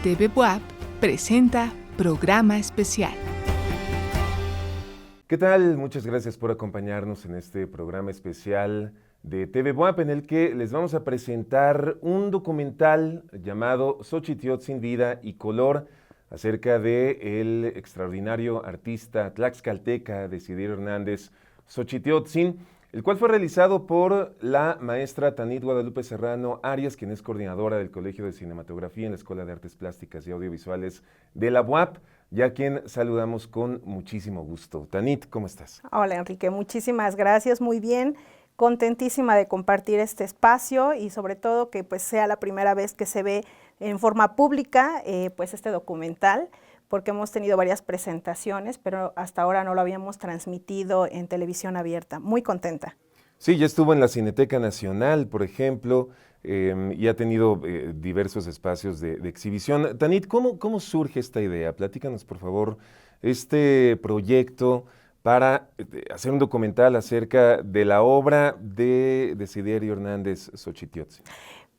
TV Buap presenta Programa Especial. ¿Qué tal? Muchas gracias por acompañarnos en este programa especial de TV Buap, en el que les vamos a presentar un documental llamado Xochitiotzin, Vida y Color, acerca del extraordinario artista tlaxcalteca Desiderio Hernández Xochitiotzin, el cual fue realizado por la maestra Tanit Guadalupe Serrano Arias, quien es coordinadora del Colegio de Cinematografía en la Escuela de Artes Plásticas y Audiovisuales de la UAP, ya a quien saludamos con muchísimo gusto. Tanit, ¿cómo estás? Hola, Enrique, muchísimas gracias, muy bien, contentísima de compartir este espacio y sobre todo que pues sea la primera vez que se ve en forma pública pues este documental, porque hemos tenido varias presentaciones, pero hasta ahora no lo habíamos transmitido en televisión abierta. Muy contenta. Sí, ya estuvo en la Cineteca Nacional, por ejemplo, y ha tenido diversos espacios de exhibición. Tanit, ¿cómo surge esta idea? Platícanos, por favor, este proyecto para hacer un documental acerca de la obra de Desiderio Hernández Xochitiotzin.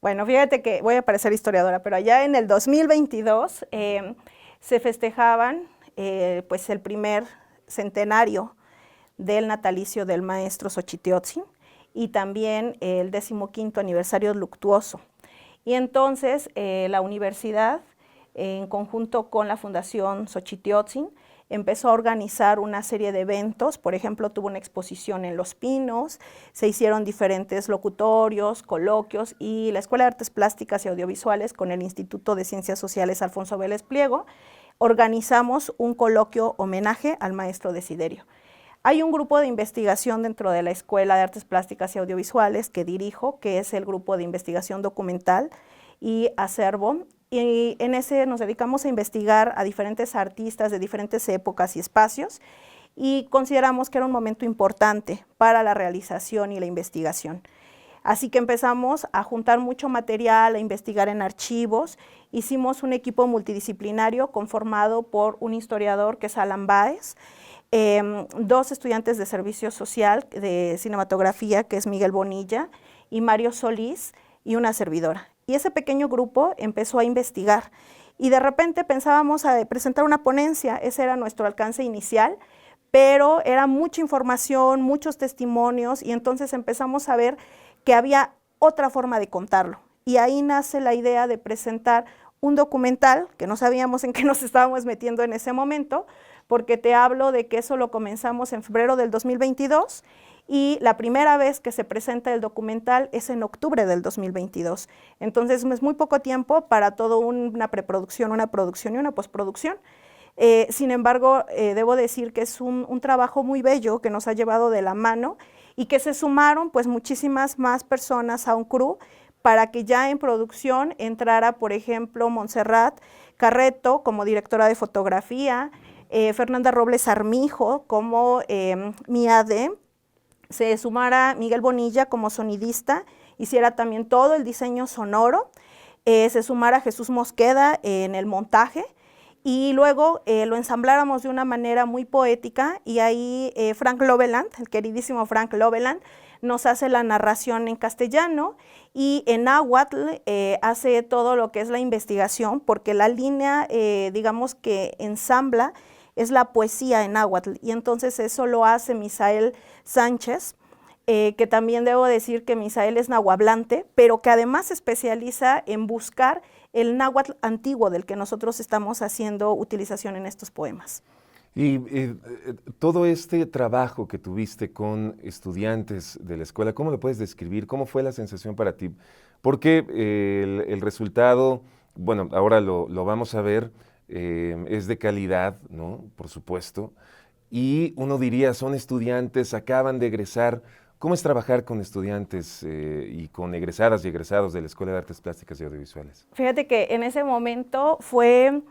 Bueno, fíjate que voy a parecer historiadora, pero allá en el 2022 se festejaban pues el primer centenario del natalicio del maestro Xochitiotzin y también el 15º aniversario luctuoso. Y entonces la universidad, en conjunto con la Fundación Xochitiotzin, empezó a organizar una serie de eventos. Por ejemplo, tuvo una exposición en Los Pinos, se hicieron diferentes locutorios, coloquios, y la Escuela de Artes Plásticas y Audiovisuales con el Instituto de Ciencias Sociales Alfonso Vélez Pliego organizamos un coloquio homenaje al maestro Desiderio. Hay un grupo de investigación dentro de la Escuela de Artes Plásticas y Audiovisuales que dirijo, que es el grupo de investigación documental y acervo, y en ese nos dedicamos a investigar a diferentes artistas de diferentes épocas y espacios, y consideramos que era un momento importante para la realización y la investigación. Así que empezamos a juntar mucho material, a investigar en archivos. Hicimos un equipo multidisciplinario conformado por un historiador que es Alan Báez, dos estudiantes de servicio social de cinematografía que es Miguel Bonilla y Mario Solís, y una servidora. Y ese pequeño grupo empezó a investigar y de repente pensábamos a presentar una ponencia. Ese era nuestro alcance inicial, pero era mucha información, muchos testimonios, y entonces empezamos a ver que había otra forma de contarlo. Y ahí nace la idea de presentar un documental, que no sabíamos en qué nos estábamos metiendo en ese momento, porque te hablo de que eso lo comenzamos en febrero del 2022, y la primera vez que se presenta el documental es en octubre del 2022. Entonces es muy poco tiempo para todo una preproducción, una producción y una postproducción. Sin embargo, debo decir que es un trabajo muy bello que nos ha llevado de la mano y que se sumaron pues muchísimas más personas a un crew para que ya en producción entrara, por ejemplo, Montserrat Carreto como directora de fotografía, Fernanda Robles Armijo como Mía D, se sumara Miguel Bonilla como sonidista, hiciera también todo el diseño sonoro, se sumara Jesús Mosqueda en el montaje, y luego lo ensambláramos de una manera muy poética, y ahí Frank Loveland, el queridísimo Frank Loveland, nos hace la narración en castellano, y en náhuatl hace todo lo que es la investigación, porque la línea, digamos que ensambla, es la poesía en náhuatl, y entonces eso lo hace Misael Sánchez, que también debo decir que Misael es nahuablante, pero que además se especializa en buscar el náhuatl antiguo del que nosotros estamos haciendo utilización en estos poemas. Y todo este trabajo que tuviste con estudiantes de la escuela, ¿cómo lo puedes describir? ¿Cómo fue la sensación para ti? Porque el resultado, bueno, ahora lo vamos a ver, es de calidad, ¿no? Por supuesto. Y uno diría, son estudiantes, acaban de egresar. ¿Cómo es trabajar con estudiantes y con egresadas y egresados de la Escuela de Artes Plásticas y Audiovisuales? Fíjate que en ese momento fue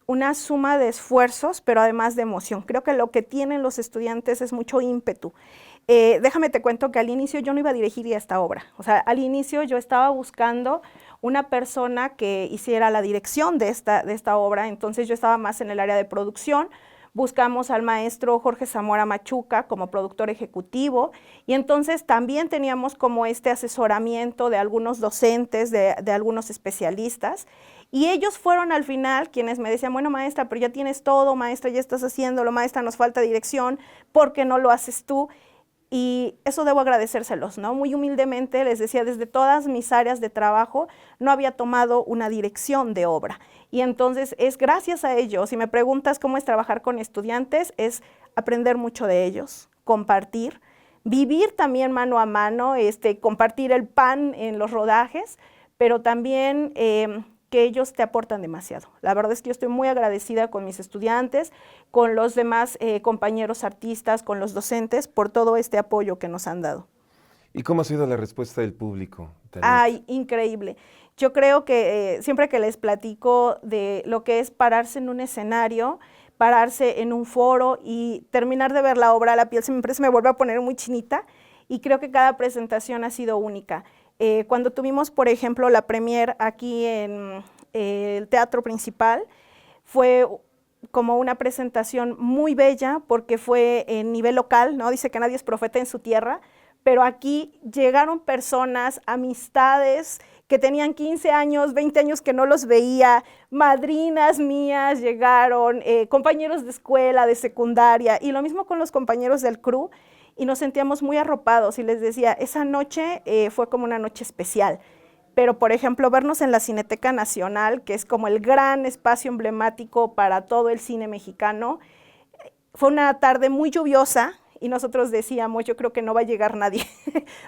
una suma de esfuerzos, pero además de emoción. Creo que lo que tienen los estudiantes es mucho ímpetu. Déjame te cuento que al inicio yo no iba a dirigir esta obra. O sea, al inicio yo estaba buscando una persona que hiciera la dirección de esta obra, entonces yo estaba más en el área de producción, buscamos al maestro Jorge Zamora Machuca como productor ejecutivo, y entonces también teníamos como este asesoramiento de algunos docentes, de algunos especialistas, y ellos fueron al final quienes me decían, bueno, maestra, pero ya tienes todo, maestra, ya estás haciéndolo, maestra, nos falta dirección, ¿por qué no lo haces tú? Y eso debo agradecérselos, ¿no? Muy humildemente les decía, desde todas mis áreas de trabajo no había tomado una dirección de obra. Y entonces es gracias a ellos. Si me preguntas cómo es trabajar con estudiantes, es aprender mucho de ellos, compartir, vivir también mano a mano, compartir el pan en los rodajes, pero también que ellos te aportan demasiado. La verdad es que yo estoy muy agradecida con mis estudiantes, con los demás compañeros artistas, con los docentes, por todo este apoyo que nos han dado. ¿Y cómo ha sido la respuesta del público, Tanit? Ay, increíble. Yo creo que siempre que les platico de lo que es pararse en un escenario, pararse en un foro y terminar de ver la obra, la piel siempre se me vuelve a poner muy chinita, y creo que cada presentación ha sido única. Cuando tuvimos, por ejemplo, la premier aquí en el Teatro Principal, fue como una presentación muy bella porque fue en nivel local, ¿no? Dice que nadie es profeta en su tierra, pero aquí llegaron personas, amistades que tenían 15 años, 20 años que no los veía, madrinas mías llegaron, compañeros de escuela, de secundaria, y lo mismo con los compañeros del crew, y nos sentíamos muy arropados, y les decía, esa noche fue como una noche especial. Pero, por ejemplo, vernos en la Cineteca Nacional, que es como el gran espacio emblemático para todo el cine mexicano, fue una tarde muy lluviosa, y nosotros decíamos, yo creo que no va a llegar nadie,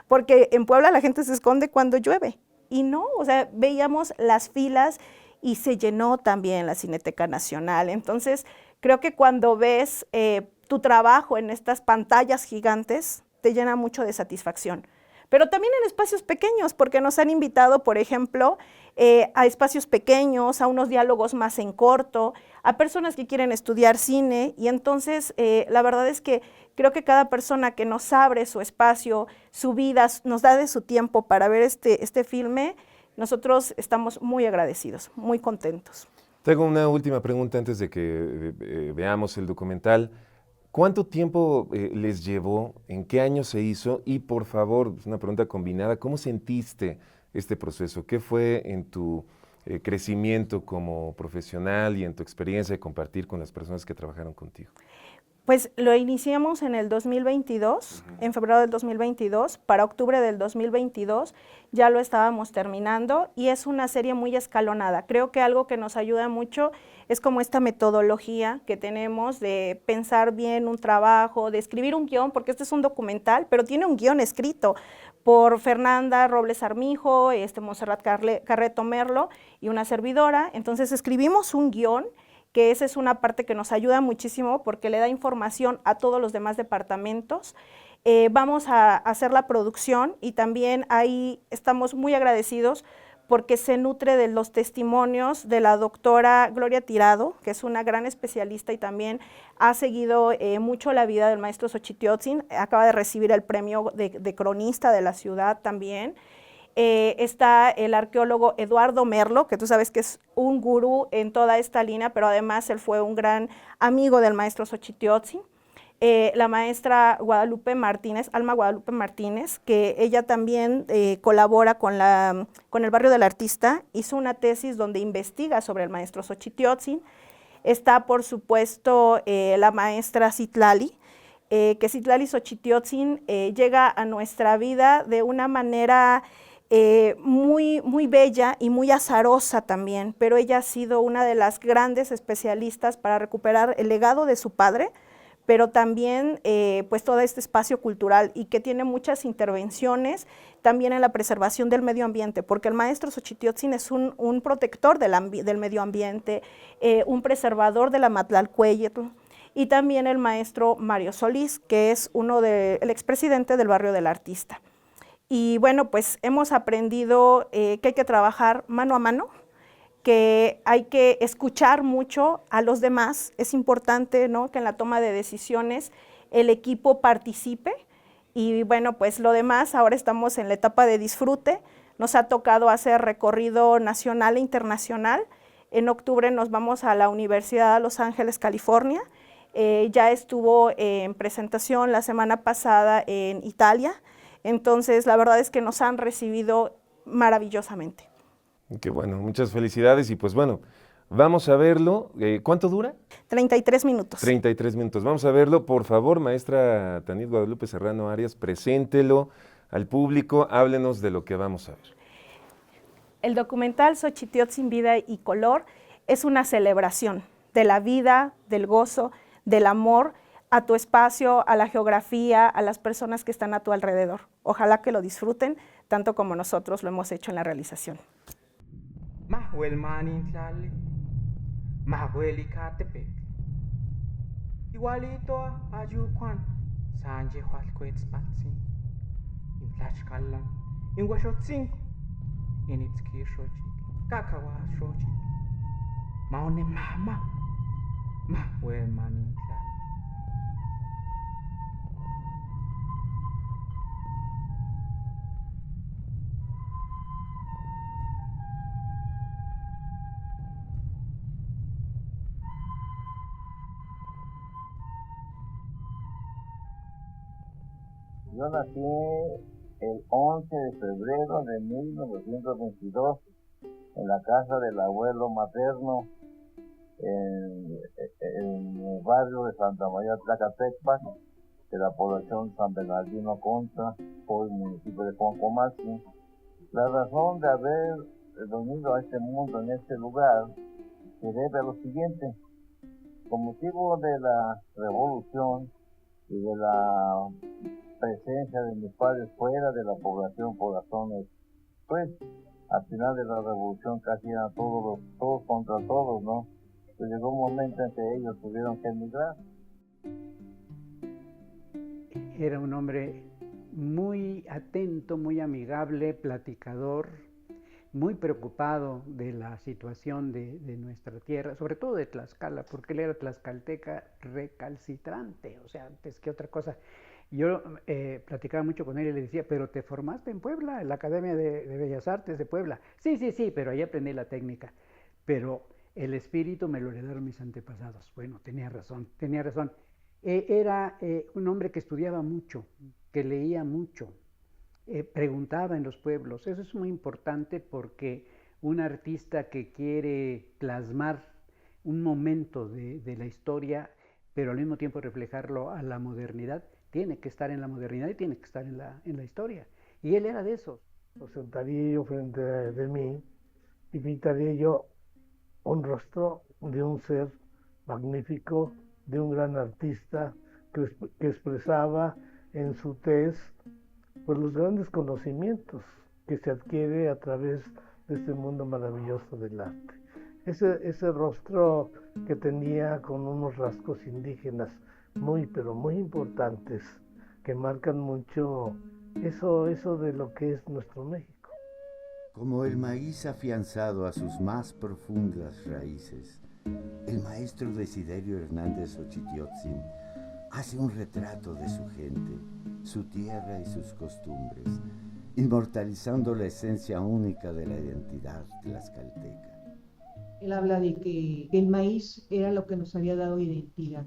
porque en Puebla la gente se esconde cuando llueve, y no, o sea, veíamos las filas, y se llenó también la Cineteca Nacional. Entonces, creo que cuando ves tu trabajo en estas pantallas gigantes, te llena mucho de satisfacción. Pero también en espacios pequeños, porque nos han invitado, por ejemplo, a espacios pequeños, a unos diálogos más en corto, a personas que quieren estudiar cine, y entonces la verdad es que creo que cada persona que nos abre su espacio, su vida, nos da de su tiempo para ver este filme, nosotros estamos muy agradecidos, muy contentos. Tengo una última pregunta antes de que veamos el documental. ¿Cuánto tiempo les llevó? ¿En qué año se hizo? Y por favor, es una pregunta combinada, ¿cómo sentiste este proceso? ¿Qué fue en tu crecimiento como profesional y en tu experiencia de compartir con las personas que trabajaron contigo? Pues lo iniciamos en el 2022, en febrero del 2022, para octubre del 2022 ya lo estábamos terminando, y es una serie muy escalonada. Creo que algo que nos ayuda mucho es como esta metodología que tenemos de pensar bien un trabajo, de escribir un guión, porque este es un documental, pero tiene un guión escrito por Fernanda Robles Armijo, Montserrat Carreto Merlo y una servidora. Entonces escribimos un guión, que esa es una parte que nos ayuda muchísimo porque le da información a todos los demás departamentos. Vamos a hacer la producción, y también ahí estamos muy agradecidos porque se nutre de los testimonios de la doctora Gloria Tirado, que es una gran especialista y también ha seguido mucho la vida del maestro Xochitl, acaba de recibir el premio de cronista de la ciudad también. Está el arqueólogo Eduardo Merlo, que tú sabes que es un gurú en toda esta línea, pero además él fue un gran amigo del maestro Xochitl. La maestra Guadalupe Martínez, Alma Guadalupe Martínez, que ella también colabora con el Barrio del Artista, hizo una tesis donde investiga sobre el maestro Xochitl. Está, por supuesto, la maestra Citlali, que Citlali Xochitl llega a nuestra vida de una manera muy, muy bella y muy azarosa también, pero ella ha sido una de las grandes especialistas para recuperar el legado de su padre, pero también pues todo este espacio cultural, y que tiene muchas intervenciones también en la preservación del medio ambiente, porque el maestro Xochitl es un protector del medio ambiente, un preservador de la Matlalcueyetl, y también el maestro Mario Solís, que es el expresidente del Barrio del Artista. Y bueno, pues hemos aprendido que hay que trabajar mano a mano, que hay que escuchar mucho a los demás. Es importante, ¿no?, que en la toma de decisiones el equipo participe. Y bueno, pues lo demás, ahora estamos en la etapa de disfrute. Nos ha tocado hacer recorrido nacional e internacional. En octubre nos vamos a la Universidad de Los Ángeles, California. ya estuvo en presentación la semana pasada en Italia, entonces la verdad es que nos han recibido maravillosamente. Qué bueno, muchas felicidades y pues bueno, vamos a verlo. ¿Cuánto dura? 33 minutos. 33 minutos. Vamos a verlo. Por favor, maestra Tanit Guadalupe Serrano Arias, preséntelo al público, háblenos de lo que vamos a ver. El documental Xochitiotzin, Vida y Color es una celebración de la vida, del gozo, del amor a tu espacio, a la geografía, a las personas que están a tu alrededor. Ojalá que lo disfruten tanto como nosotros lo hemos hecho en la realización. Mahuel manintlali, mahuel icatepec. Igualito a Yucuan, Sanje Hualcoetzpatzin, in Tlaxcalan, in Huaxotzin, in Itzquixochitl, Cacahuaxochitl, Maone Mama, Mahuel manintlali. Yo nací el 11 de febrero de 1922 en la casa del abuelo materno en el barrio de Santa María Tlacatecpac, de la población San Bernardino Contra, hoy municipio de Concomatzin. La razón de haber venido a este mundo en este lugar se debe a lo siguiente. Con motivo de la revolución y de la presencia de mis padres fuera de la población por razones, pues al final de la revolución casi eran todos contra todos, ¿no? Pues llegó un momento en que ellos tuvieron que emigrar. Era un hombre muy atento, muy amigable, platicador, muy preocupado de la situación de nuestra tierra, sobre todo de Tlaxcala, porque él era tlaxcalteca recalcitrante, o sea, antes que otra cosa. Yo platicaba mucho con él y le decía, pero te formaste en Puebla, en la Academia de Bellas Artes de Puebla. Sí, pero ahí aprendí la técnica. Pero el espíritu me lo heredaron mis antepasados. Bueno, tenía razón. Era un hombre que estudiaba mucho, que leía mucho, preguntaba en los pueblos. Eso es muy importante porque un artista que quiere plasmar un momento de la historia, pero al mismo tiempo reflejarlo a la modernidad, tiene que estar en la modernidad y tiene que estar en la historia. Y él era de esos. Lo sentaría yo frente de mí y pintaría yo un rostro de un ser magnífico, de un gran artista que expresaba en su tez pues, los grandes conocimientos que se adquiere a través de este mundo maravilloso del arte. Ese rostro que tenía con unos rasgos indígenas pero muy importantes, que marcan mucho eso de lo que es nuestro México. Como el maíz afianzado a sus más profundas raíces, el maestro Desiderio Hernández Xochitiotzin hace un retrato de su gente, su tierra y sus costumbres, inmortalizando la esencia única de la identidad tlaxcalteca. Él habla de que el maíz era lo que nos había dado identidad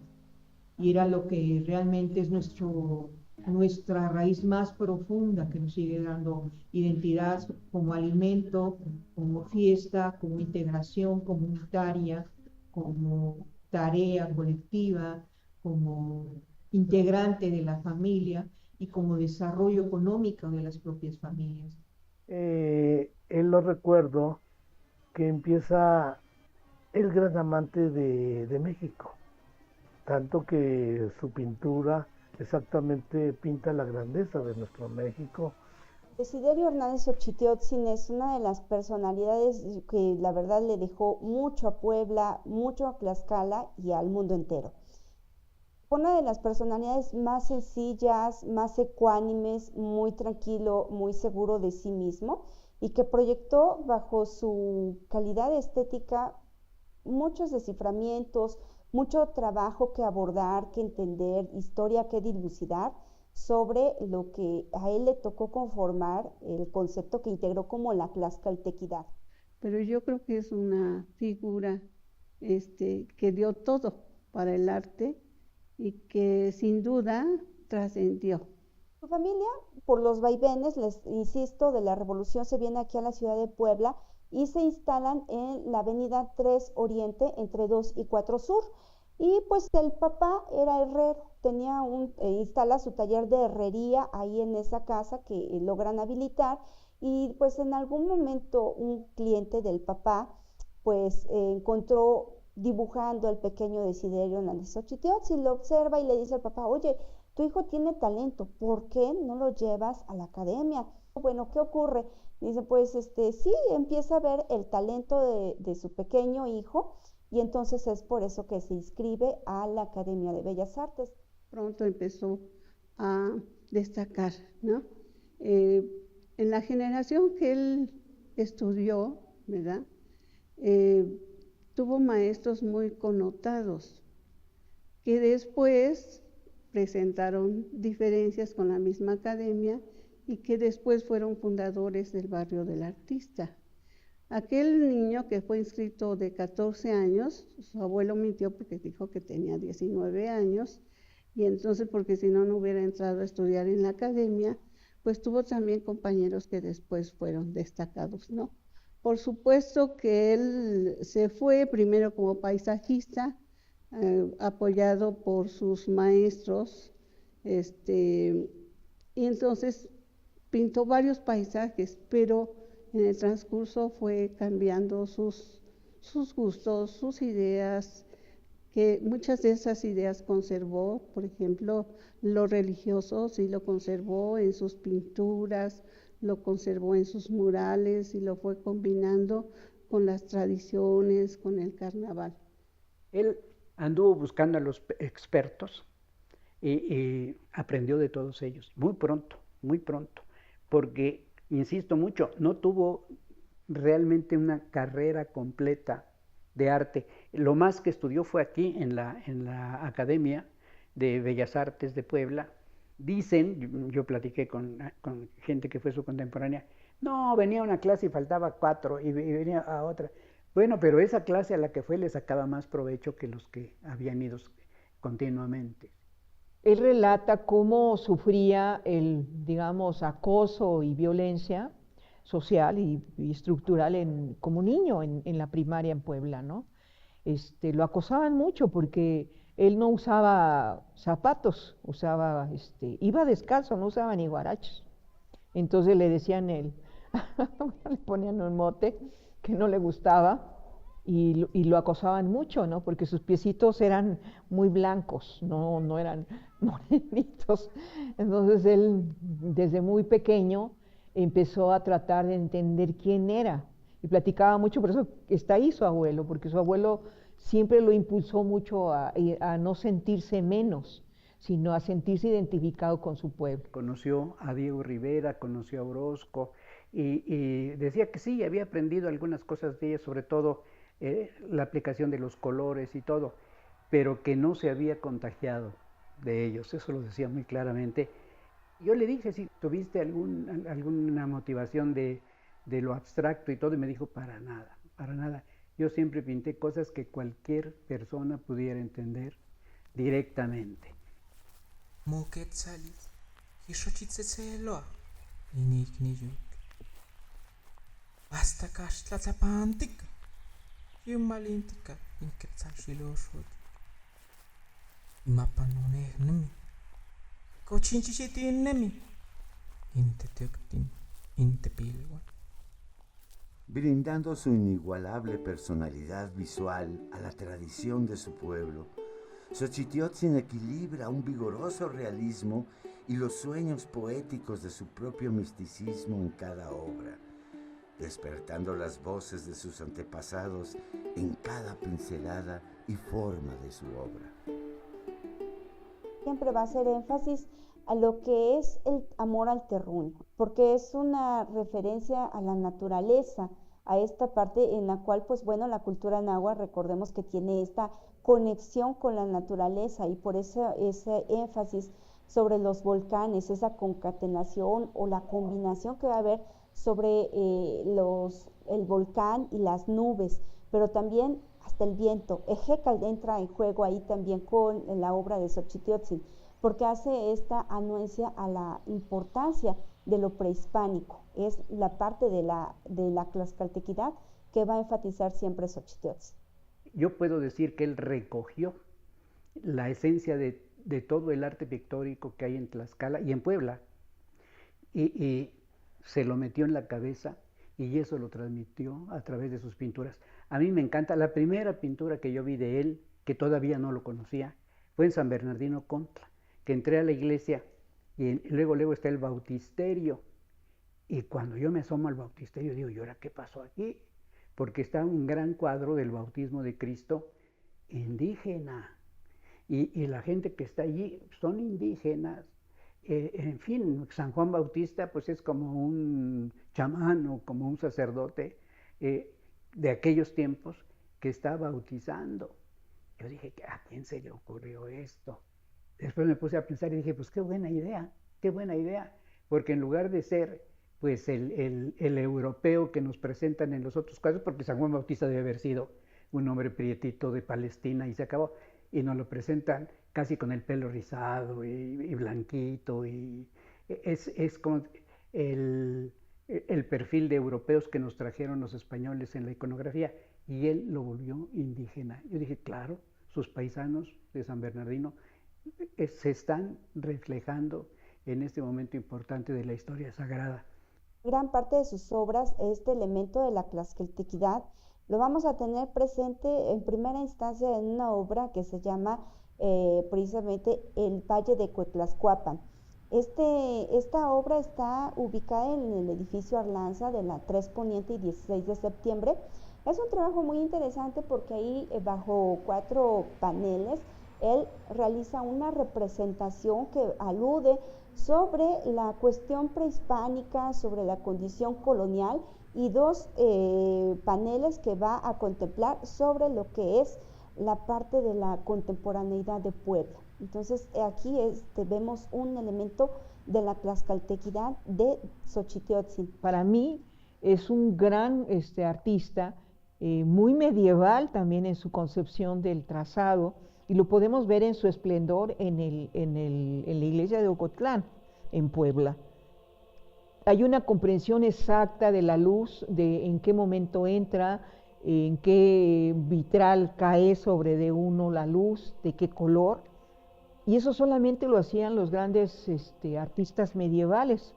y era lo que realmente es nuestra raíz más profunda que nos sigue dando identidad como alimento, como fiesta, como integración comunitaria, como tarea colectiva, como integrante de la familia y como desarrollo económico de las propias familias. Él lo recuerdo que empieza el gran amante de México, tanto que su pintura exactamente pinta la grandeza de nuestro México. Desiderio Hernández Xochitiotzin es una de las personalidades que la verdad le dejó mucho a Puebla, mucho a Tlaxcala y al mundo entero. Fue una de las personalidades más sencillas, más ecuánimes, muy tranquilo, muy seguro de sí mismo y que proyectó bajo su calidad estética muchos desciframientos, mucho trabajo que abordar, que entender, historia que dilucidar sobre lo que a él le tocó conformar el concepto que integró como la tlaxcaltequidad. Pero yo creo que es una figura que dio todo para el arte y que sin duda trascendió. Su familia, por los vaivenes, les insisto, de la revolución, se viene aquí a la ciudad de Puebla y se instalan en la avenida 3 Oriente, entre 2 y 4 Sur. Y pues el papá era herrero, instala su taller de herrería ahí en esa casa que logran habilitar, y pues en algún momento un cliente del papá pues encontró dibujando al pequeño Desiderio Hernández Xochitl, lo observa y le dice al papá: oye, tu hijo tiene talento, ¿por qué no lo llevas a la academia? Bueno, ¿qué ocurre? Dice, pues sí, empieza a ver el talento de su pequeño hijo, y entonces es por eso que se inscribe a la Academia de Bellas Artes. Pronto empezó a destacar, ¿no? En la generación que él estudió, ¿verdad? Tuvo maestros muy connotados, que después presentaron diferencias con la misma academia y que después fueron fundadores del barrio del artista. Aquel niño que fue inscrito de 14 años, su abuelo mintió porque dijo que tenía 19 años, y entonces porque si no, no hubiera entrado a estudiar en la academia, pues tuvo también compañeros que después fueron destacados, ¿no? Por supuesto que él se fue primero como paisajista, apoyado por sus maestros, y entonces pintó varios paisajes, pero en el transcurso fue cambiando sus gustos, sus ideas, que muchas de esas ideas conservó. Por ejemplo, lo religioso sí lo conservó en sus pinturas, lo conservó en sus murales y lo fue combinando con las tradiciones, con el carnaval. Él anduvo buscando a los expertos y aprendió de todos ellos, muy pronto, porque, insisto mucho, no tuvo realmente una carrera completa de arte. Lo más que estudió fue aquí, en la Academia de Bellas Artes de Puebla. Dicen, yo platiqué con gente que fue su contemporánea, no, venía a una clase y faltaba 4, y venía a otra. Bueno, pero esa clase a la que fue le sacaba más provecho que los que habían ido continuamente. Él relata cómo sufría el, digamos, acoso y violencia social y estructural como niño en la primaria en Puebla, ¿no? Lo acosaban mucho porque él no usaba zapatos, iba descalzo, no usaba ni guaraches. Entonces le decían le ponían un mote que no le gustaba y lo acosaban mucho, ¿no? Porque sus piecitos eran muy blancos, no eran morenitos. Entonces él, desde muy pequeño, empezó a tratar de entender quién era y platicaba mucho, por eso está ahí su abuelo, porque su abuelo siempre lo impulsó mucho a no sentirse menos, sino a sentirse identificado con su pueblo. Conoció a Diego Rivera, conoció a Orozco, y decía que sí, había aprendido algunas cosas de ellos, sobre todo la aplicación de los colores y todo, pero que no se había contagiado de ellos, eso lo decía muy claramente. Yo le dije si tuviste alguna motivación de lo abstracto y todo, y me dijo para nada. Yo siempre pinté cosas que cualquier persona pudiera entender directamente. Hasta Cashtlazapantica, Yumalintica, Inquetzalxiloshot, Mapanonemi, Cochinchichitinemi, Inteteoctin, Intepilwa. Brindando su inigualable personalidad visual a la tradición de su pueblo, Xochitl equilibra un vigoroso realismo y los sueños poéticos de su propio misticismo en cada obra, despertando las voces de sus antepasados en cada pincelada y forma de su obra. Siempre va a hacer énfasis a lo que es el amor al terruño, porque es una referencia a la naturaleza, a esta parte en la cual, pues bueno, la cultura náhuatl, recordemos que tiene esta conexión con la naturaleza, y por eso ese énfasis sobre los volcanes, esa concatenación o la combinación que va a haber sobre el volcán y las nubes, pero también hasta el viento. Ejecatl entra en juego ahí también con la obra de Xochitiotzin, porque hace esta anuencia a la importancia de lo prehispánico. Es la parte de la tlaxcaltequidad que va a enfatizar siempre Xochitiotzin. Yo puedo decir que él recogió la esencia de todo el arte pictórico que hay en Tlaxcala y en Puebla, y se lo metió en la cabeza y eso lo transmitió a través de sus pinturas. A mí me encanta, la primera pintura que yo vi de él, que todavía no lo conocía, fue en San Bernardino Contla, que entré a la iglesia y luego está el bautisterio, y cuando yo me asomo al bautisterio digo, ¿y ahora qué pasó aquí? Porque está un gran cuadro del bautismo de Cristo indígena, y la gente que está allí son indígenas. En fin, San Juan Bautista pues es como un chamán o como un sacerdote de aquellos tiempos que está bautizando. Yo dije, ¿a quién se le ocurrió esto? Después me puse a pensar y dije, pues qué buena idea, porque en lugar de ser pues el europeo que nos presentan en los otros casos, porque San Juan Bautista debe haber sido un hombre prietito de Palestina y se acabó, y nos lo presentan casi con el pelo rizado y blanquito, y es como el perfil de europeos que nos trajeron los españoles en la iconografía, y él lo volvió indígena. Yo dije, claro, sus paisanos de San Bernardino se están reflejando en este momento importante de la historia sagrada. Gran parte de sus obras, este elemento de la tlaxcaltequidad, lo vamos a tener presente en primera instancia en una obra que se llama precisamente El Valle de Cuetlascuapan. Esta obra está ubicada en el edificio Arlanza de la 3 Poniente y 16 de septiembre. Es un trabajo muy interesante porque ahí bajo 4 paneles él realiza una representación que alude sobre la cuestión prehispánica, sobre la condición colonial, y 2 paneles que va a contemplar sobre lo que es la parte de la contemporaneidad de Puebla. Entonces aquí vemos un elemento de la tlaxcaltequidad de Xochitiotzin. Para mí es un gran artista, muy medieval también en su concepción del trazado, y lo podemos ver en su esplendor en la iglesia de Ocotlán, en Puebla. Hay una comprensión exacta de la luz, de en qué momento entra, en qué vitral cae sobre de uno la luz, de qué color, y eso solamente lo hacían los grandes artistas medievales,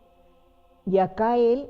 y acá él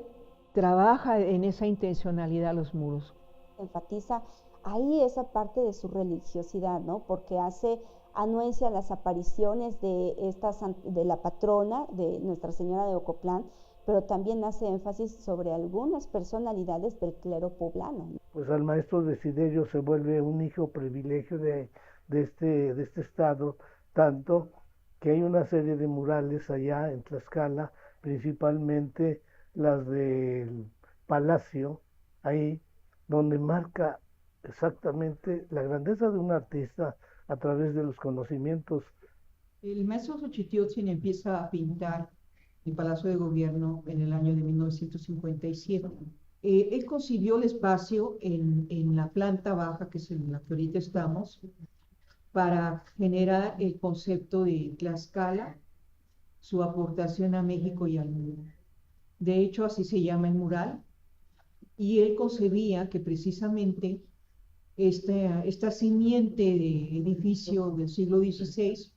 trabaja en esa intencionalidad los muros. Enfatiza ahí esa parte de su religiosidad, ¿no? Porque hace anuencia a las apariciones de la patrona, de Nuestra Señora de Ocotlán, pero también hace énfasis sobre algunas personalidades del clero poblano. Pues al maestro Desiderio se vuelve un hijo privilegio de este estado, tanto que hay una serie de murales allá en Tlaxcala, principalmente las del Palacio, ahí donde marca exactamente la grandeza de un artista a través de los conocimientos. El maestro Xochitiotzin empieza a pintar el Palacio de Gobierno en el año de 1957. Él concibió el espacio en la planta baja, que es en la que ahorita estamos, para generar el concepto de Tlaxcala, su aportación a México y al mundo. De hecho, así se llama el mural, y él concebía que precisamente esta simiente de edificio del siglo XVI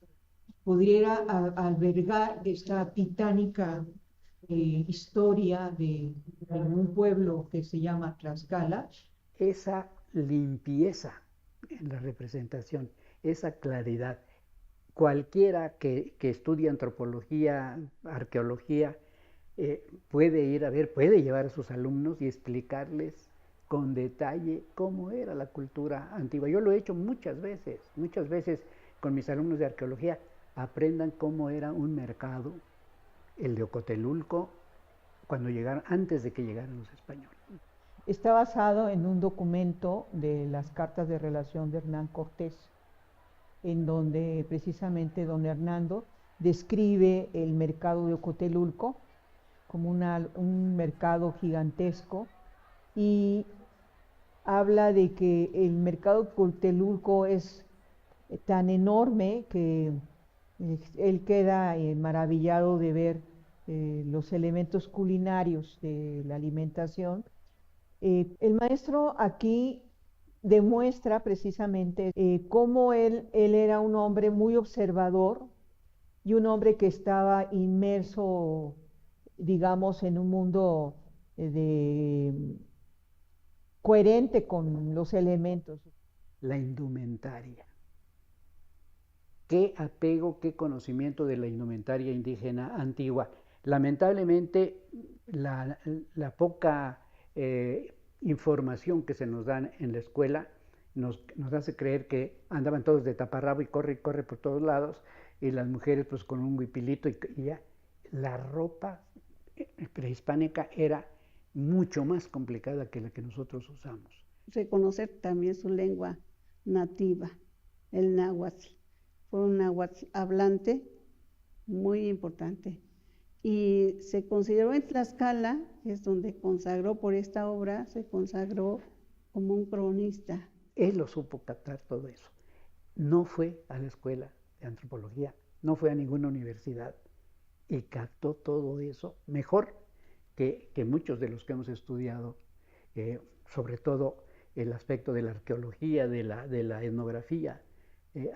pudiera albergar esta titánica historia de un pueblo que se llama Tlaxcala. Esa limpieza en la representación, esa claridad. Cualquiera que estudie antropología, arqueología, puede ir a ver, puede llevar a sus alumnos y explicarles con detalle cómo era la cultura antigua. Yo lo he hecho muchas veces con mis alumnos de arqueología. Aprendan cómo era un mercado, el de Ocotelulco, antes de que llegaran los españoles. Está basado en un documento de las cartas de relación de Hernán Cortés, en donde precisamente don Hernando describe el mercado de Ocotelulco como un mercado gigantesco, y habla de que el mercado Cuauhtelulco es tan enorme que él queda maravillado de ver los elementos culinarios de la alimentación. El maestro aquí demuestra precisamente cómo él era un hombre muy observador y un hombre que estaba inmerso, digamos, en un mundo coherente con los elementos. La indumentaria. Qué apego, qué conocimiento de la indumentaria indígena antigua. Lamentablemente, la poca información que se nos da en la escuela nos hace creer que andaban todos de taparrabo y corre por todos lados, y las mujeres pues con un huipilito y ya. La ropa prehispánica era mucho más complicada que la que nosotros usamos. Reconocer también su lengua nativa, el náhuatl. Fue un náhuatl hablante muy importante. Y se consideró en Tlaxcala, que es donde consagró por esta obra, se consagró como un cronista. Él lo supo captar todo eso. No fue a la escuela de antropología, no fue a ninguna universidad y captó todo eso mejor que muchos de los que hemos estudiado, sobre todo el aspecto de la arqueología, de la etnografía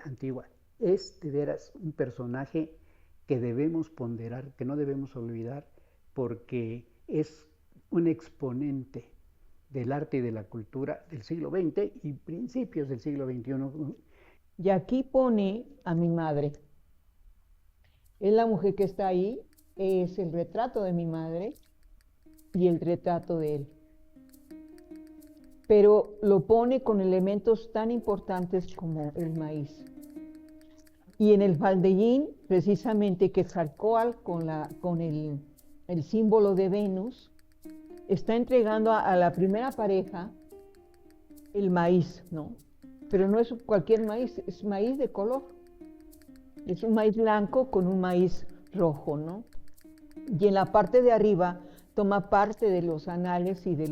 antigua. Es de veras un personaje que debemos ponderar, que no debemos olvidar, porque es un exponente del arte y de la cultura del siglo XX y principios del siglo XXI. Y aquí pone a mi madre. Es la mujer que está ahí, es el retrato de mi madre y el retrato de él. Pero lo pone con elementos tan importantes como el maíz. Y en el faldellín, precisamente Quetzalcóatl con el símbolo de Venus, está entregando a la primera pareja el maíz, ¿no? Pero no es cualquier maíz, es maíz de color. Es un maíz blanco con un maíz rojo, ¿no? Y en la parte de arriba toma parte de los anales y de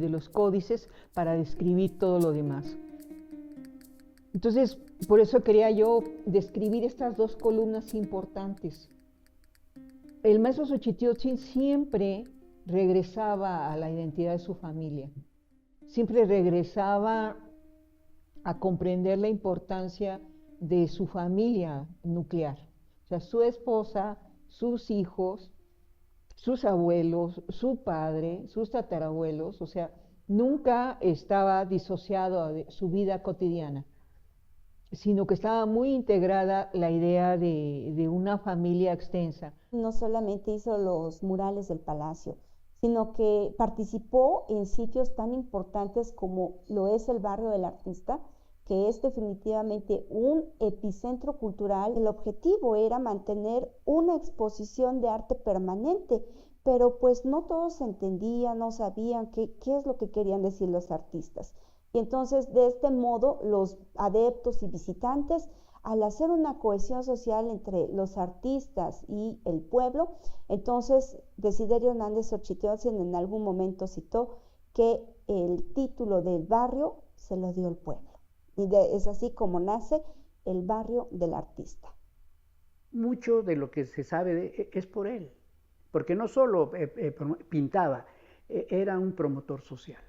los códices para describir todo lo demás. Entonces, por eso quería yo describir estas dos columnas importantes. El maestro Xochitl siempre regresaba a la identidad de su familia, siempre regresaba a comprender la importancia de su familia nuclear, o sea, su esposa, sus hijos, sus abuelos, su padre, sus tatarabuelos, o sea, nunca estaba disociado de su vida cotidiana, sino que estaba muy integrada la idea de una familia extensa. No solamente hizo los murales del palacio, sino que participó en sitios tan importantes como lo es el barrio del Artista, que es definitivamente un epicentro cultural. El objetivo era mantener una exposición de arte permanente, pero pues no todos entendían, no sabían qué es lo que querían decir los artistas. Y entonces, de este modo, los adeptos y visitantes, al hacer una cohesión social entre los artistas y el pueblo, entonces Desiderio Hernández Xochitl en algún momento citó que el título del barrio se lo dio el pueblo. Y es así como nace el barrio del Artista. Mucho de lo que se sabe es por él, porque no solo pintaba, era un promotor social.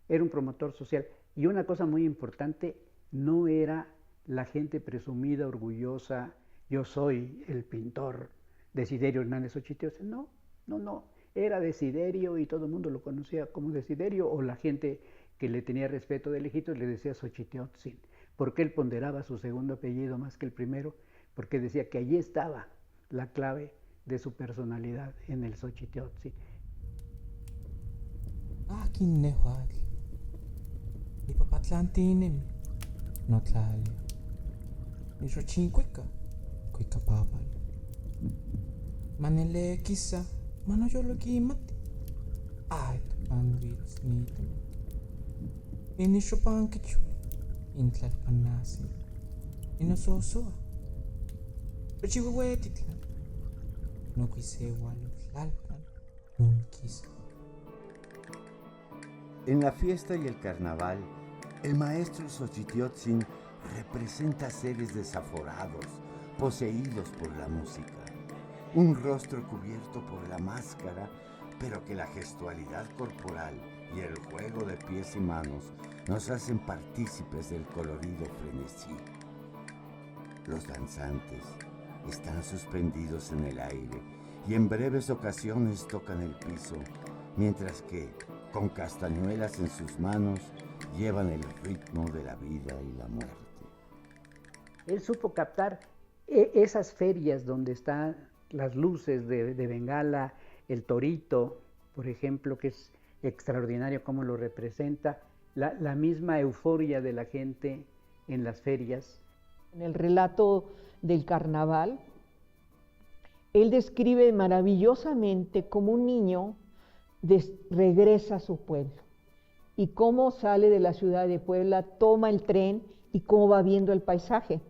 Era un promotor social. Y una cosa muy importante, no era la gente presumida, orgullosa, yo soy el pintor Desiderio Hernández Xochitl. No. Era Desiderio y todo el mundo lo conocía como Desiderio, o la gente que le tenía respeto de lejitos le decía Xochitl, porque él ponderaba su segundo apellido más que el primero, porque decía que allí estaba la clave de su personalidad, en el Xochitl. Akin nehual, ni papatlantinem, no tlale, ni xochincuica, cuica papal. Manele quizá, mano yo lo quimate, ay, panwitz nitem. Inishopankichu, intlalpanasi, inososua. Pechihuehuetitlan, no quise igual tlalpan, un quise. En la fiesta y el carnaval, el maestro Xochitiotzin representa seres desaforados, poseídos por la música. Un rostro cubierto por la máscara, pero que la gestualidad corporal y el juego de pies y manos nos hacen partícipes del colorido frenesí. Los danzantes están suspendidos en el aire y en breves ocasiones tocan el piso, mientras que, con castañuelas en sus manos, llevan el ritmo de la vida y la muerte. Él supo captar esas ferias donde están las luces de Bengala, el torito, por ejemplo, que es extraordinario cómo lo representa, la misma euforia de la gente en las ferias. En el relato del carnaval, él describe maravillosamente cómo un niño regresa a su pueblo y cómo sale de la ciudad de Puebla, toma el tren y cómo va viendo el paisaje.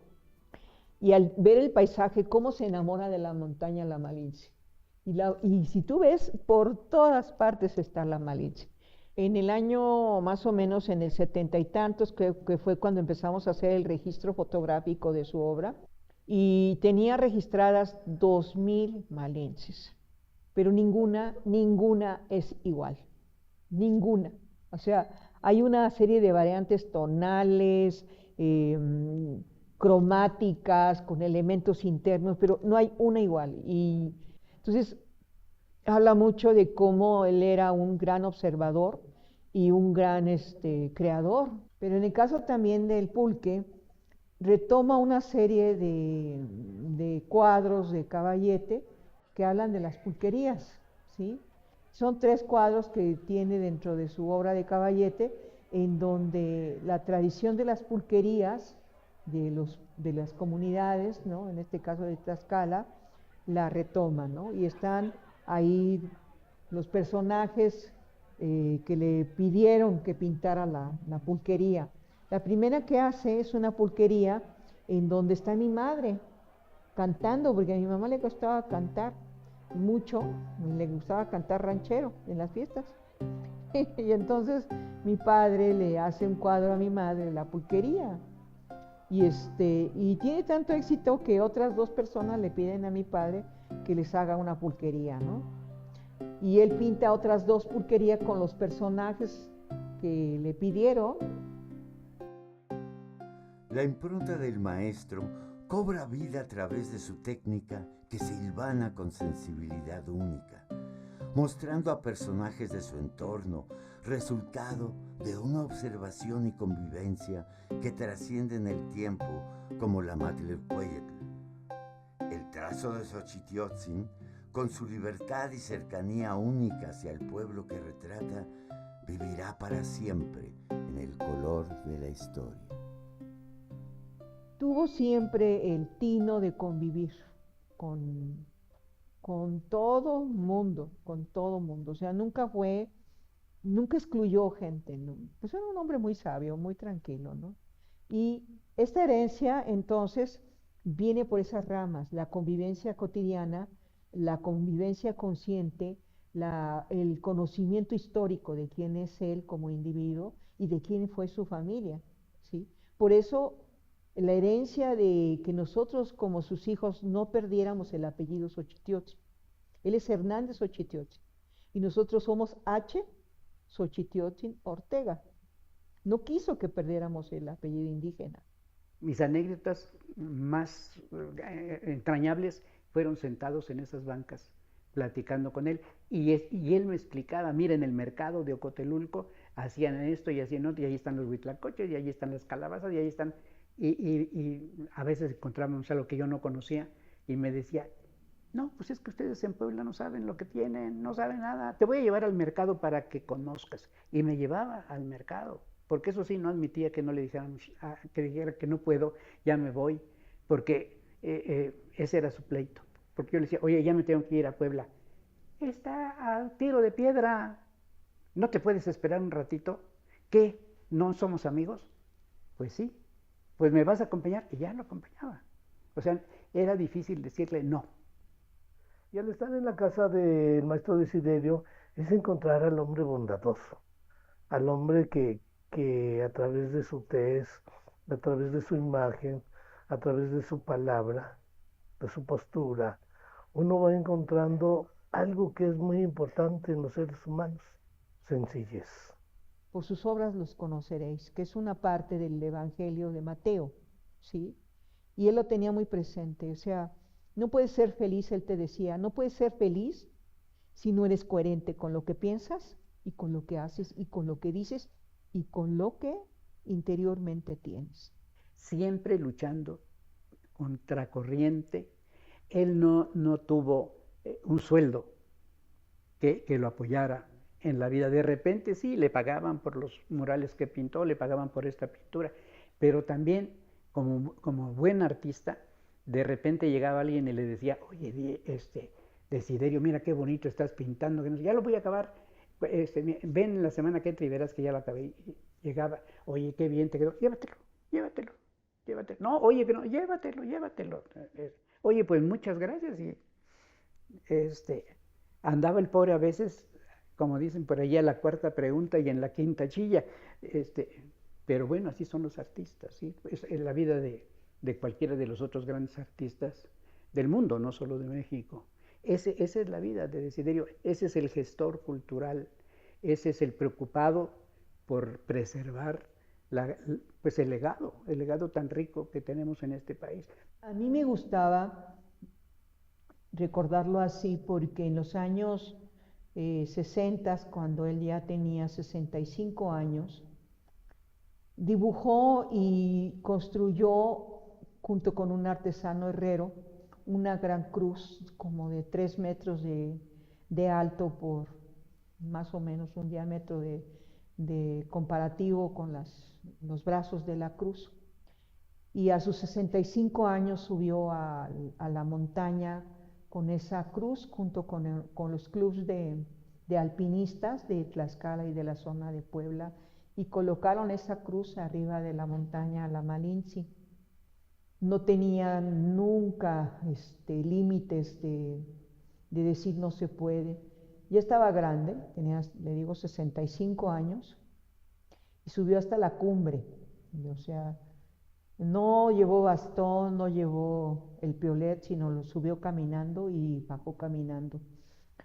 Y al ver el paisaje, cómo se enamora de la montaña La Malinche. Y si tú ves, por todas partes está La Malinche. En el año más o menos en el 70 y tantos, creo que fue cuando empezamos a hacer el registro fotográfico de su obra, y tenía registradas 2000 malinches, pero ninguna es igual, ninguna. O sea, hay una serie de variantes tonales, cromáticas, con elementos internos, pero no hay una igual. Y entonces habla mucho de cómo él era un gran observador y un gran creador. Pero en el caso también del pulque, retoma una serie de cuadros de Caballete que hablan de las pulquerías, ¿sí? Son 3 cuadros que tiene dentro de su obra de Caballete, en donde la tradición de las pulquerías de las comunidades, ¿no? En este caso de Tlaxcala, la retoma, ¿no? Y están ahí los personajes que le pidieron que pintara la pulquería. La primera que hace es una pulquería en donde está mi madre cantando, porque a mi mamá le gustaba cantar mucho, le gustaba cantar ranchero en las fiestas. Y entonces mi padre le hace un cuadro a mi madre, la pulquería. Y tiene tanto éxito que otras 2 personas le piden a mi padre que les haga una pulquería, ¿no? Y él pinta otras 2 pulquerías con los personajes que le pidieron. La impronta del maestro cobra vida a través de su técnica que se hilvana con sensibilidad única, mostrando a personajes de su entorno, resultado de una observación y convivencia que trascienden el tiempo como la Matlalcueyetl. El trazo de Xochitiotzin, con su libertad y cercanía única hacia el pueblo que retrata, vivirá para siempre en el color de la historia. Tuvo siempre el tino de convivir con todo mundo, o sea, nunca excluyó gente, ¿no? Pues era un hombre muy sabio, muy tranquilo, ¿no? Y esta herencia, entonces, viene por esas ramas, la convivencia cotidiana, la convivencia consciente, el conocimiento histórico de quién es él como individuo y de quién fue su familia, ¿sí? Por eso la herencia de que nosotros como sus hijos no perdiéramos el apellido Xochitiotzin. Él es Hernández Xochitiotzin y nosotros somos H. Xochitiotzin Ortega. No quiso que perdiéramos el apellido indígena. Mis anécdotas más entrañables fueron sentados en esas bancas platicando con él y él me explicaba, mira, en el mercado de Ocotelulco hacían esto y hacían otro, y ahí están los huitlacoches y ahí están las calabazas y ahí están, y a veces encontrábamos algo que yo no conocía y me decía, no, pues es que ustedes en Puebla no saben lo que tienen, no saben nada, te voy a llevar al mercado para que conozcas. Y me llevaba al mercado, porque eso sí, no admitía que no le dijeran, que dijera que no puedo, ya me voy, porque ese era su pleito. Porque yo le decía, oye, ya me tengo que ir a Puebla. Está a tiro de piedra, ¿no te puedes esperar un ratito? ¿Qué? ¿No somos amigos? Pues sí, pues me vas a acompañar, y ya lo acompañaba. O sea, era difícil decirle no. Y al estar en la casa del maestro Desiderio es encontrar al hombre bondadoso, al hombre que a través de su tez, a través de su imagen, a través de su palabra, de su postura, uno va encontrando algo que es muy importante en los seres humanos, sencillez. Por sus obras los conoceréis, que es una parte del Evangelio de Mateo, ¿sí? Y él lo tenía muy presente, o sea, no puedes ser feliz, él te decía, no puedes ser feliz si no eres coherente con lo que piensas y con lo que haces y con lo que dices y con lo que interiormente tienes. Siempre luchando contracorriente. Él no tuvo un sueldo que lo apoyara en la vida. De repente sí, le pagaban por los murales que pintó, le pagaban por esta pintura, pero también como buen artista, de repente llegaba alguien y le decía, oye, Desiderio, mira qué bonito estás pintando, que no sé, ya lo voy a acabar, ven la semana que entra y verás que ya lo acabé. Y llegaba, oye, qué bien te quedó, llévatelo. No, oye, que no, llévatelo. Oye, pues muchas gracias. Y andaba el pobre a veces, como dicen por allá, a la cuarta pregunta y en la quinta chilla. Pero bueno, así son los artistas, ¿sí? Es la vida de cualquiera de los otros grandes artistas del mundo, no solo de México. Esa es la vida de Desiderio, ese es el gestor cultural, ese es el preocupado por preservar pues el legado tan rico que tenemos en este país. A mí me gustaba recordarlo así porque en los años 60, cuando él ya tenía 65 años, dibujó y construyó, junto con un artesano herrero, una gran cruz como de 3 metros de alto por más o menos un diámetro de comparativo con los brazos de la cruz. Y a sus 65 años subió a la montaña con esa cruz junto con los clubes de alpinistas de Tlaxcala y de la zona de Puebla, y colocaron esa cruz arriba de la montaña La Malinche. No tenían nunca límites de decir no se puede. Ya estaba grande, tenía, le digo, 65 años, y subió hasta la cumbre. O sea, no llevó bastón, no llevó el piolet, sino lo subió caminando y bajó caminando.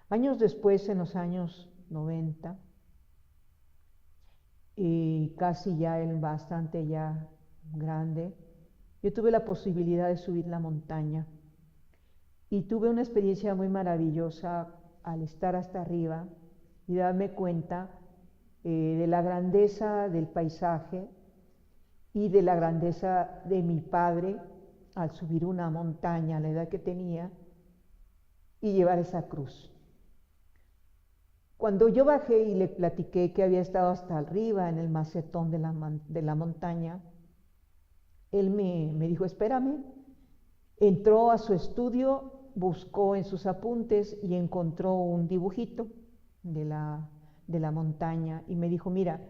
Años después, en los años 90, y casi ya él bastante ya grande, yo tuve la posibilidad de subir la montaña y tuve una experiencia muy maravillosa al estar hasta arriba y darme cuenta de la grandeza del paisaje y de la grandeza de mi padre al subir una montaña a la edad que tenía y llevar esa cruz. Cuando yo bajé y le platiqué que había estado hasta arriba en el macetón de la montaña, él me dijo, espérame. Entró a su estudio, buscó en sus apuntes y encontró un dibujito de la montaña y me dijo, mira,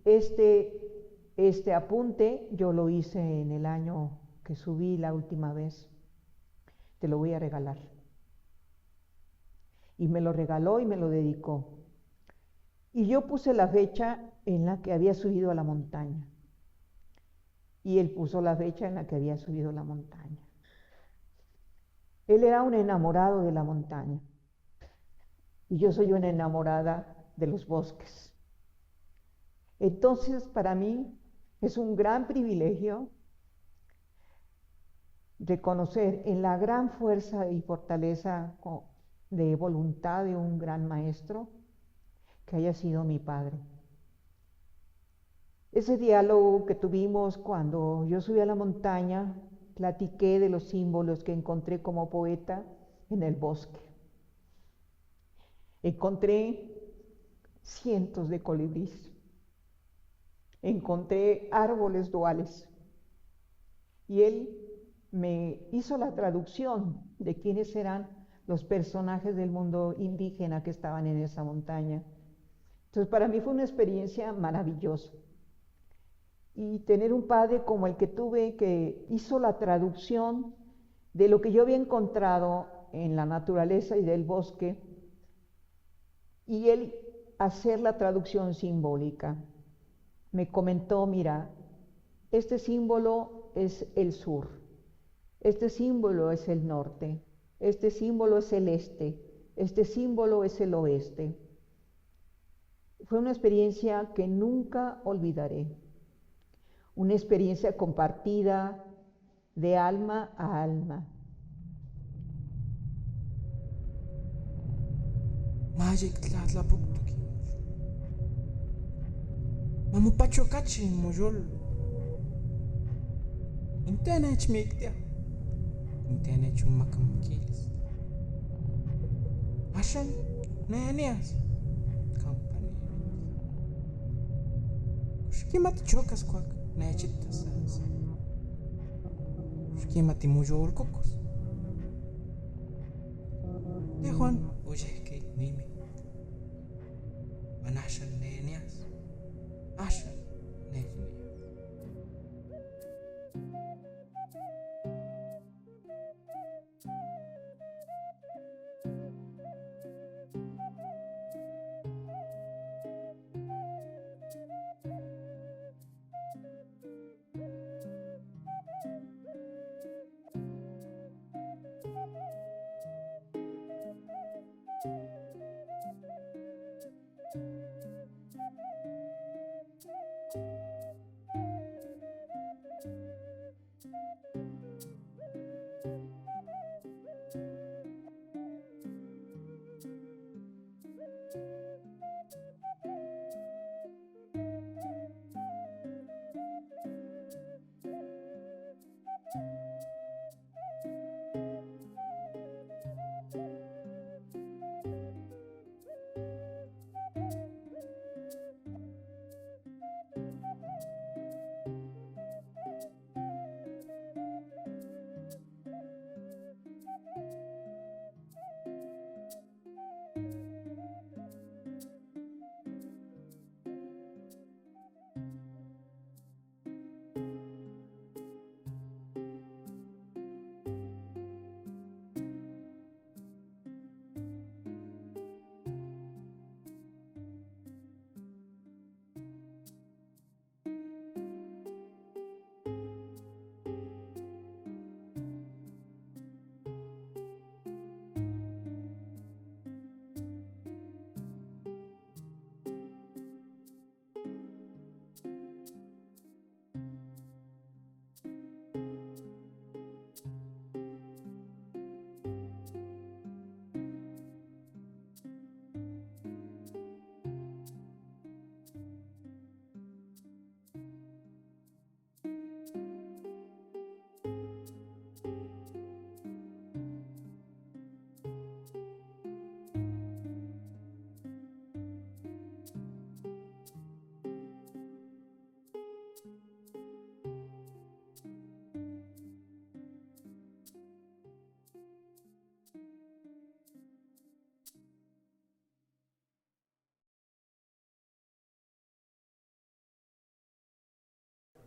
este apunte yo lo hice en el año que subí la última vez, te lo voy a regalar. Y me lo regaló y me lo dedicó. Y yo puse la fecha en la que había subido a la montaña. Y él puso la fecha en la que había subido la montaña. Él era un enamorado de la montaña. Y yo soy una enamorada de los bosques. Entonces, para mí es un gran privilegio reconocer en la gran fuerza y fortaleza de voluntad de un gran maestro que haya sido mi padre. Ese diálogo que tuvimos cuando yo subí a la montaña, platiqué de los símbolos que encontré como poeta en el bosque. Encontré cientos de colibríes, encontré árboles duales, y él me hizo la traducción de quiénes eran los personajes del mundo indígena que estaban en esa montaña. Entonces, para mí fue una experiencia maravillosa. Y tener un padre como el que tuve, que hizo la traducción de lo que yo había encontrado en la naturaleza y del bosque, y él hacer la traducción simbólica. Me comentó, mira, este símbolo es el sur, este símbolo es el norte, este símbolo es el este, este símbolo es el oeste. Fue una experiencia que nunca olvidaré, una experiencia compartida de alma a alma. Magic la buktuki. Mamu pacho kachi mojol. Internet mektia. Internet makam kilis. Ashan nanias. Company. Kushkimat chokas kwak nachitas. Kushkimat mojol kokos. De Juan, oye que nime. Anashan nanias. Ashan nanias.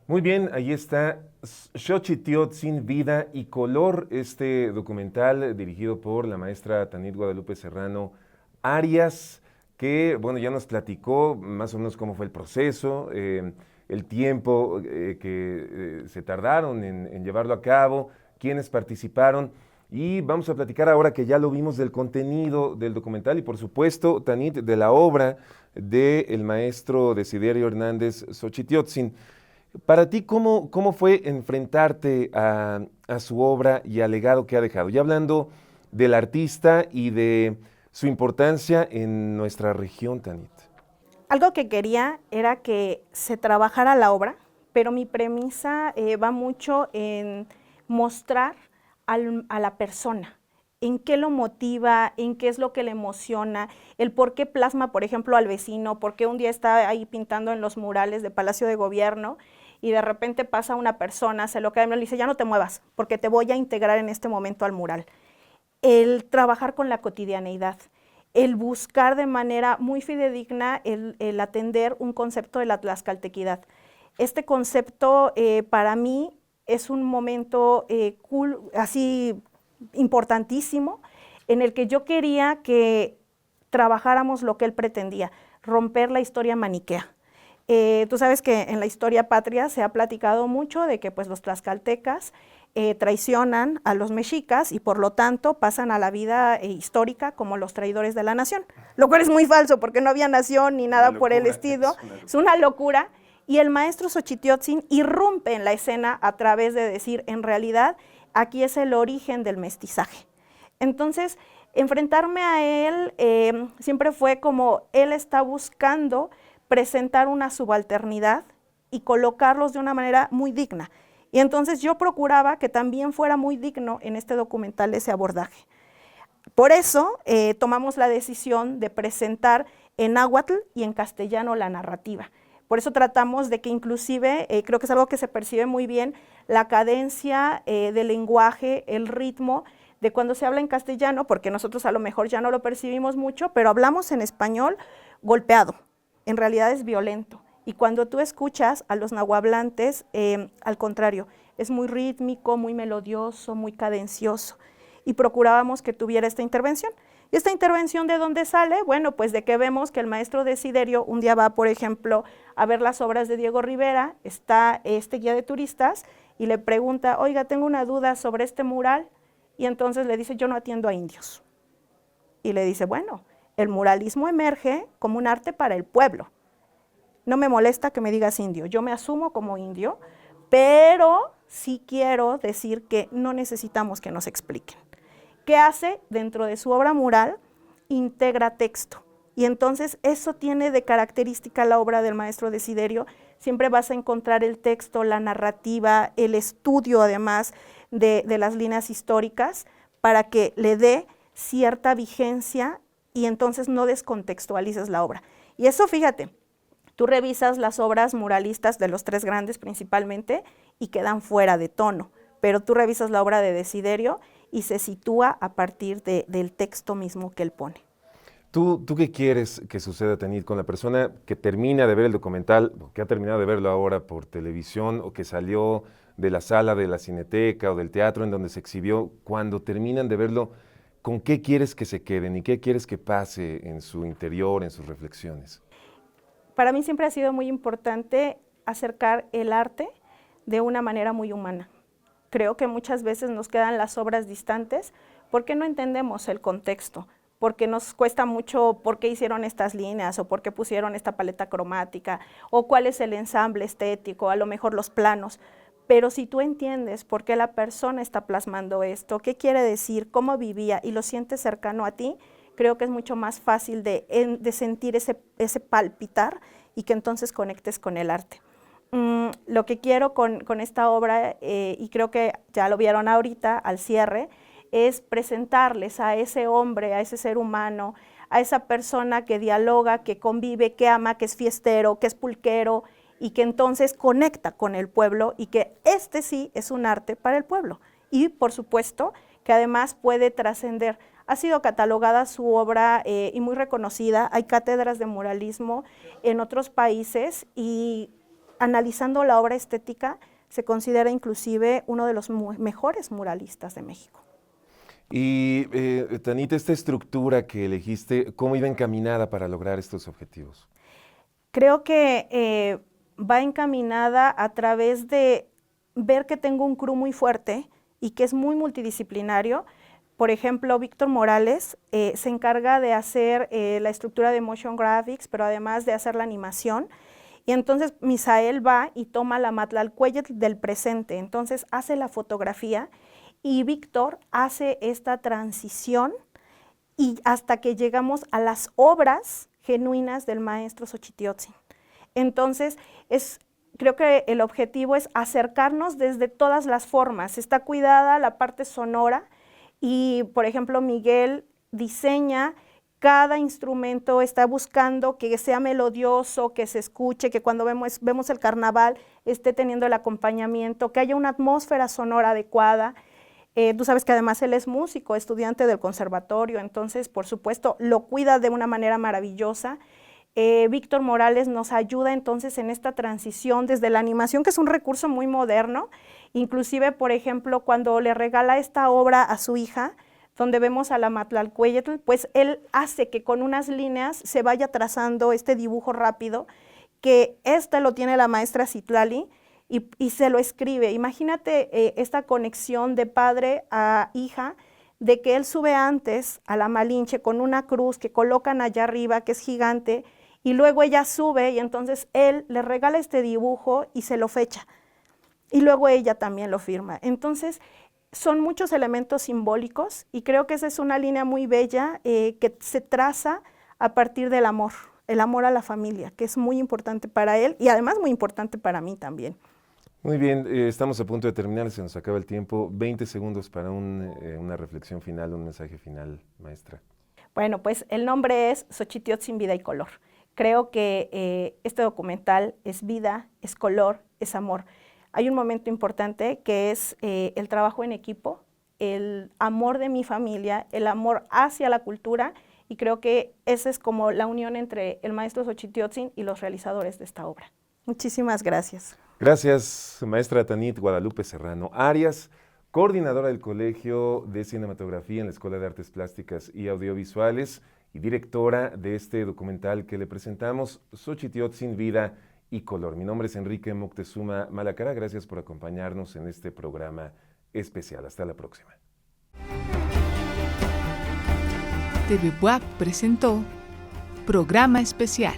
Muy bien, ahí está Xochitiotzin, Vida y Color, este documental dirigido por la maestra Tanit Guadalupe Serrano Arias, que, bueno, ya nos platicó más o menos cómo fue el proceso, el tiempo que se tardaron en llevarlo a cabo, quiénes participaron. Y vamos a platicar ahora que ya lo vimos del contenido del documental y, por supuesto, Tanit, de la obra del maestro Desiderio Hernández Xochitiotzin. Para ti, ¿cómo fue enfrentarte a su obra y al legado que ha dejado? Ya hablando del artista y de su importancia en nuestra región, Tanit. Algo que quería era que se trabajara la obra, pero mi premisa va mucho en mostrar a la persona, en qué lo motiva, en qué es lo que le emociona, el por qué plasma, por ejemplo, al vecino, por qué un día está ahí pintando en los murales de Palacio de Gobierno y de repente pasa una persona, se lo queda y le dice, ya no te muevas, porque te voy a integrar en este momento al mural. El trabajar con la cotidianeidad, el buscar de manera muy fidedigna el atender un concepto de la tlaxcaltequidad. Este concepto para mí es un momento así importantísimo en el que yo quería que trabajáramos lo que él pretendía, romper la historia maniquea. Tú sabes que en la historia patria se ha platicado mucho de que pues, los tlaxcaltecas traicionan a los mexicas y por lo tanto pasan a la vida histórica como los traidores de la nación, lo cual es muy falso porque no había nación ni nada por el estilo, es una locura. Y el maestro Xochitiotzin irrumpe en la escena a través de decir, en realidad, aquí es el origen del mestizaje. Entonces, enfrentarme a él siempre fue como él está buscando presentar una subalternidad y colocarlos de una manera muy digna. Y entonces yo procuraba que también fuera muy digno en este documental ese abordaje. Por eso tomamos la decisión de presentar en náhuatl y en castellano la narrativa. Por eso tratamos de que inclusive, creo que es algo que se percibe muy bien, la cadencia del lenguaje, el ritmo de cuando se habla en castellano, porque nosotros a lo mejor ya no lo percibimos mucho, pero hablamos en español golpeado, en realidad es violento. Y cuando tú escuchas a los nahuablantes, al contrario, es muy rítmico, muy melodioso, muy cadencioso. Y procurábamos que tuviera esta intervención. ¿Y esta intervención de dónde sale? Bueno, pues de que vemos que el maestro Desiderio un día va, por ejemplo, a ver las obras de Diego Rivera, está este guía de turistas y le pregunta, oiga, tengo una duda sobre este mural, y entonces le dice, yo no atiendo a indios. Y le dice, bueno, el muralismo emerge como un arte para el pueblo. No me molesta que me digas indio, yo me asumo como indio, pero sí quiero decir que no necesitamos que nos expliquen. ¿Qué hace? Dentro de su obra mural, integra texto. Y entonces eso tiene de característica la obra del maestro Desiderio. Siempre vas a encontrar el texto, la narrativa, el estudio además de las líneas históricas para que le dé cierta vigencia y entonces no descontextualices la obra. Y eso, fíjate, tú revisas las obras muralistas de los tres grandes principalmente y quedan fuera de tono, pero tú revisas la obra de Desiderio y se sitúa a partir del texto mismo que él pone. ¿Tú qué quieres que suceda, Tanit, con la persona que termina de ver el documental, o que ha terminado de verlo ahora por televisión, o que salió de la sala de la Cineteca o del teatro en donde se exhibió, cuando terminan de verlo, ¿con qué quieres que se queden y qué quieres que pase en su interior, en sus reflexiones? Para mí siempre ha sido muy importante acercar el arte de una manera muy humana. Creo que muchas veces nos quedan las obras distantes porque no entendemos el contexto, porque nos cuesta mucho por qué hicieron estas líneas o por qué pusieron esta paleta cromática o cuál es el ensamble estético, a lo mejor los planos. Pero si tú entiendes por qué la persona está plasmando esto, qué quiere decir, cómo vivía y lo sientes cercano a ti, creo que es mucho más fácil de sentir ese palpitar y que entonces conectes con el arte. Lo que quiero con esta obra, y creo que ya lo vieron ahorita al cierre, es presentarles a ese hombre, a ese ser humano, a esa persona que dialoga, que convive, que ama, que es fiestero, que es pulquero y que entonces conecta con el pueblo y que este sí es un arte para el pueblo. Y por supuesto que además puede trascender. Ha sido catalogada su obra y muy reconocida, hay cátedras de muralismo en otros países y analizando la obra estética, se considera inclusive uno de los mejores muralistas de México. Y, Tanit, esta estructura que elegiste, ¿cómo iba encaminada para lograr estos objetivos? Creo que va encaminada a través de ver que tengo un crew muy fuerte y que es muy multidisciplinario. Por ejemplo, Víctor Morales se encarga de hacer la estructura de motion graphics, pero además de hacer la animación. Y entonces Misael va y toma la Matlalcueyetl del presente, entonces hace la fotografía y Víctor hace esta transición y hasta que llegamos a las obras genuinas del maestro Xochitiotzin. Entonces, creo que el objetivo es acercarnos desde todas las formas. Está cuidada la parte sonora y, por ejemplo, Miguel diseña cada instrumento, está buscando que sea melodioso, que se escuche, que cuando vemos el carnaval esté teniendo el acompañamiento, que haya una atmósfera sonora adecuada. Tú sabes que además él es músico, estudiante del conservatorio, entonces, por supuesto, lo cuida de una manera maravillosa. Víctor Morales nos ayuda entonces en esta transición desde la animación, que es un recurso muy moderno, inclusive, por ejemplo, cuando le regala esta obra a su hija, donde vemos a la Matlalcueyetl, pues él hace que con unas líneas se vaya trazando este dibujo rápido, que lo tiene la maestra Citlali y se lo escribe. Imagínate esta conexión de padre a hija, de que él sube antes a la Malinche con una cruz que colocan allá arriba, que es gigante, y luego ella sube y entonces él le regala este dibujo y se lo fecha. Y luego ella también lo firma. Entonces, son muchos elementos simbólicos y creo que esa es una línea muy bella que se traza a partir del amor, el amor a la familia, que es muy importante para él y además muy importante para mí también. Muy bien, estamos a punto de terminar, se nos acaba el tiempo. 20 segundos para una reflexión final, un mensaje final, maestra. Bueno, pues el nombre es Xochitiotzin, vida y color. Creo que este documental es vida, es color, es amor. Hay un momento importante que es el trabajo en equipo, el amor de mi familia, el amor hacia la cultura, y creo que esa es como la unión entre el maestro Xochitiotzin y los realizadores de esta obra. Muchísimas gracias. Gracias, maestra Tanit Guadalupe Serrano Arias, coordinadora del Colegio de Cinematografía en la Escuela de Artes Plásticas y Audiovisuales y directora de este documental que le presentamos, Xochitiotzin, vida y color. Mi nombre es Enrique Moctezuma Malacara. Gracias por acompañarnos en este programa especial. Hasta la próxima. TV Buap presentó Programa Especial.